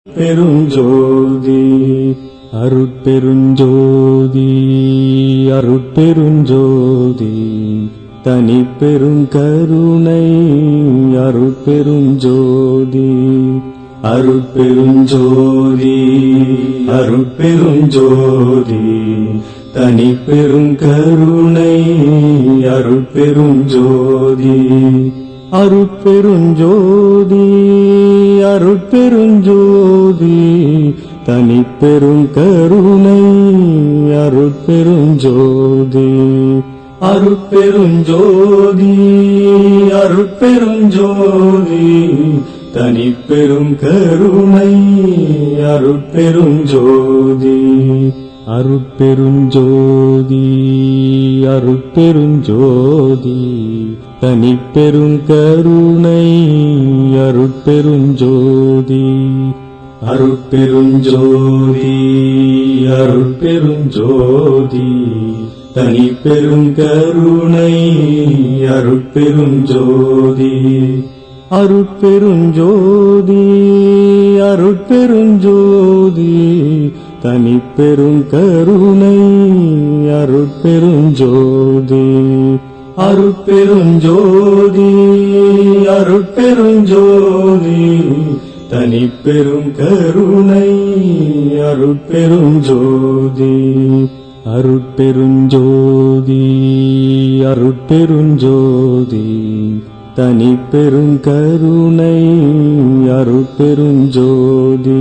பெருஞ்சோதி அருட்பெருஞ்சோதி அருட்பெருஞ்சோதி தனி பெருங்கருணை அருட்பெருஞ்சோதி அருட்பெருஞ்சோதி அருட்பெருஞ்சோதி தனி பெருங்கருணை அருட்பெருஞ்சோதி அருட்பெருஞ்சோதி அருட்பெருஞ்சோதி தனி பெருங்கருணை அருட்பெருஞ்சோதி அருட்பெருஞ்சோதி அருட்பெருஞ்சோதி தனி பெருங்கருணை அருட்பெருஞ்சோதி அருட்பெருஞ்சோதி அருட்பெருஞ்சோதி தனி பெருங்கருணை அருட்பெருஞ்சோதி அருட்பெருஞ்சோதி அருட்பெருஞ்சோதி தனி பெருங்கருணை அருட்பெருஞ்சோதி அருட்பெருஞ்சோதி அருட்பெருஞ்சோதி தனி பெருங்கருணை அருட்பெருஞ்சோதி அருட்பெருஞ்சோதி அருட்பெருஞ்சோதி தனி பெருங்கருணை அருட்பெருஞ்சோதி அருட்பெருஞ்சோதி அருட்பெருஞ்சோதி தனி பெருங்கருணை அருட்பெருஞ்சோதி